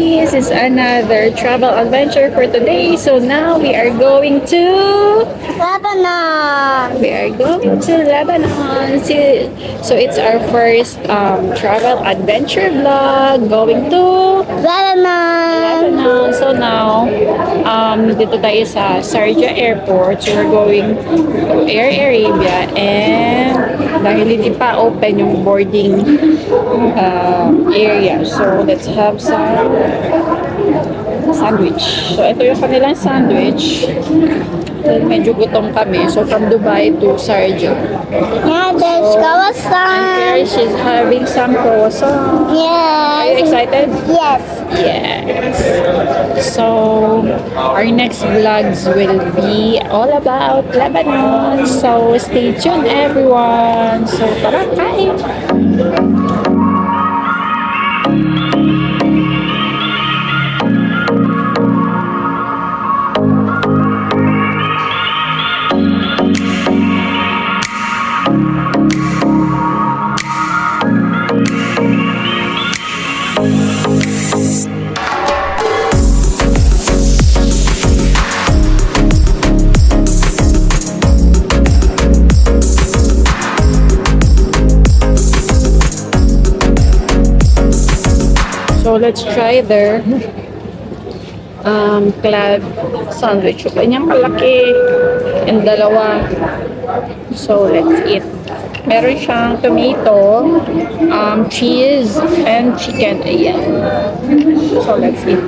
this is another travel adventure for today. So now we are going to Lebanon. Lebanon. So it's our first travel adventure vlog going to Lebanon. Lebanon. So now, dito tayo sa Sharjah Airport. So we're going to Air Arabia, and dahil hindi pa open yung boarding area. So let's have some sandwich. So ito yung kanilang sandwich. Medyo gutom kami. So from Dubai to Sharjah. Yeah, there's And here croissant. she's having some croissant. Are you Yes. excited? Yes. Yes. So, our next vlogs will be all about Lebanon. So, stay tuned everyone. So, tara, kain! So, let's try their club sandwich. Kanyang kalaki and dalawa. So, let's eat. Meron siyang tomato, cheese, and chicken. Ayan. So, let's eat.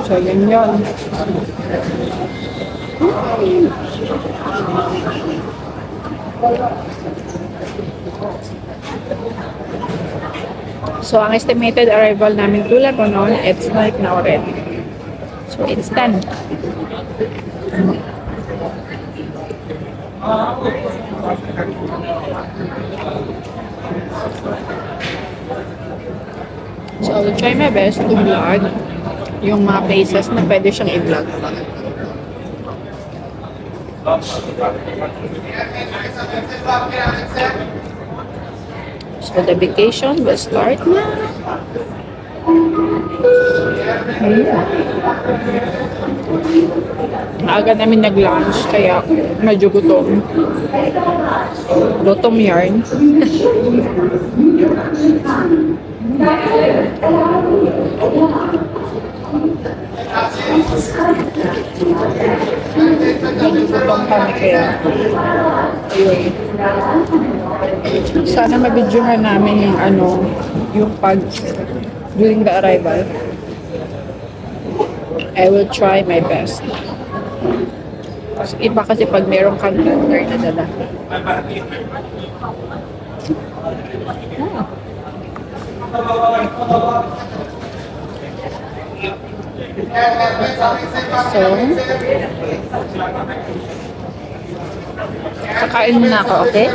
So, yun yun. So, ang estimated arrival namin to Lebanon, it's like now already. So, it's 10. So, I will try my best to vlog yung mga places na pwede siyang i-vlog. So, the vacation will start na. Aga namin nag-lunch, kaya medyo gutom. Gutom yarn. Medyo gutom kami, kaya ayun. Sana mabidyohan namin yung yung during the arrival. I will try my best. Iba kasi pag meron kang order na dala. So, kakain muna ako, okay?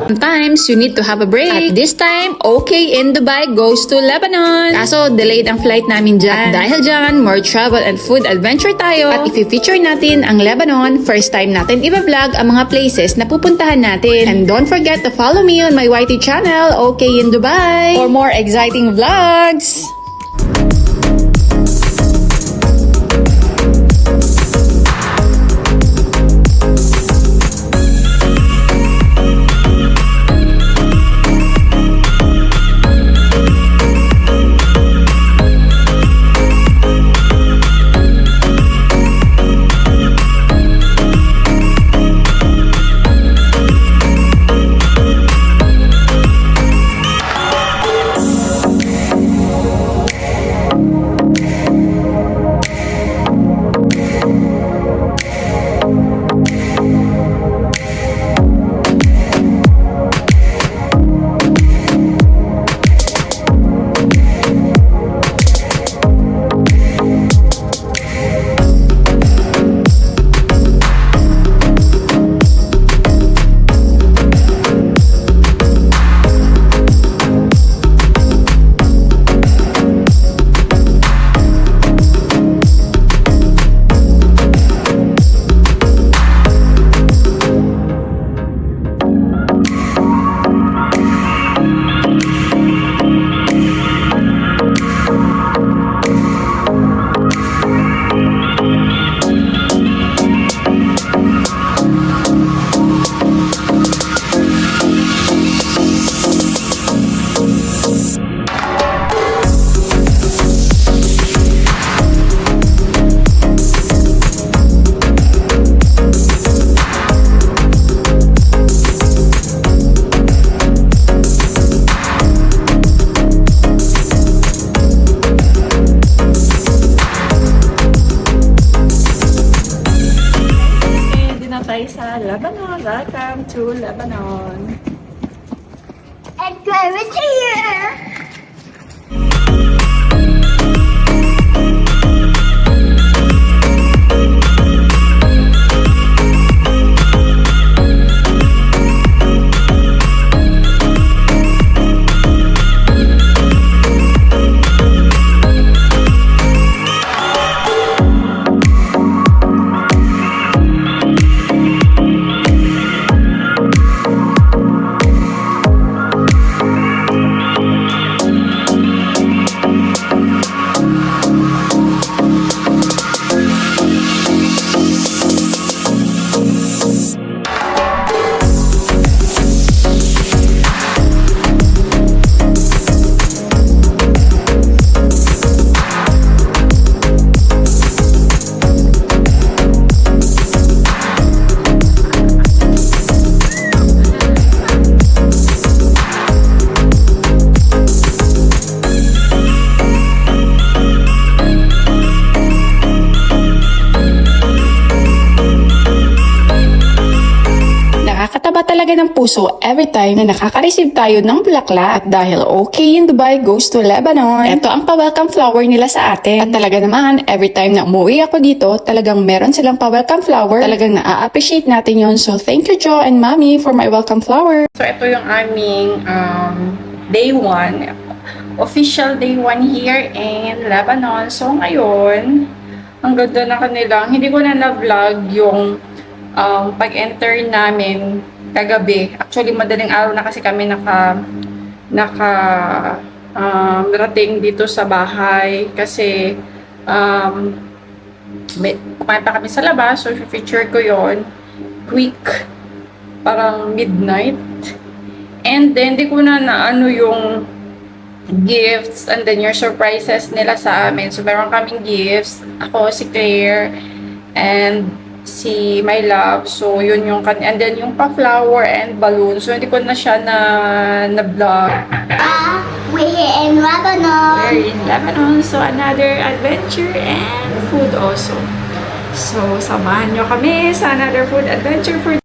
Sometimes, you need to have a break. At this time, OK in Dubai goes to Lebanon. Kaso, delayed ang flight namin dyan. At dahil dyan, more travel and food adventure tayo. At i-feature natin ang Lebanon. First time natin i-vlog ang mga places na pupuntahan natin. And don't forget to follow me on my YT channel, OK in Dubai, for more exciting vlogs. to Lebanon. And drive here. Nakakataba talaga ng puso every time na nakaka-receive tayo ng bulaklak. At dahil okay in Dubai goes to Lebanon, ito ang pa-welcome flower nila sa atin. At talaga naman, every time na umuwi ako dito, talagang meron silang pa-welcome flower. Talagang na-appreciate natin yon. So thank you, Jo and Mommy, for my welcome flower. So, ito yung aming day 1. Official day 1 here in Lebanon. So, ngayon, ang ganda na kanilang. Hindi ko na na-vlog yung pag-enter namin kagabi. Actually, madaling araw na kasi kami rating dito sa bahay kasi kumain pa kami sa labas. So, feature ko yon quick, parang midnight. And then, di ko na ano yung gifts and then your surprises nila sa amin. So, meron kaming gifts. Ako, si Claire, and si My Love. So, yun yung and then yung pa-flower and balloon. So, hindi ko na siya na-vlog. We're here in Lebanon. We're in Lebanon. So, another adventure and food also. So, samahan nyo kami sa another food adventure for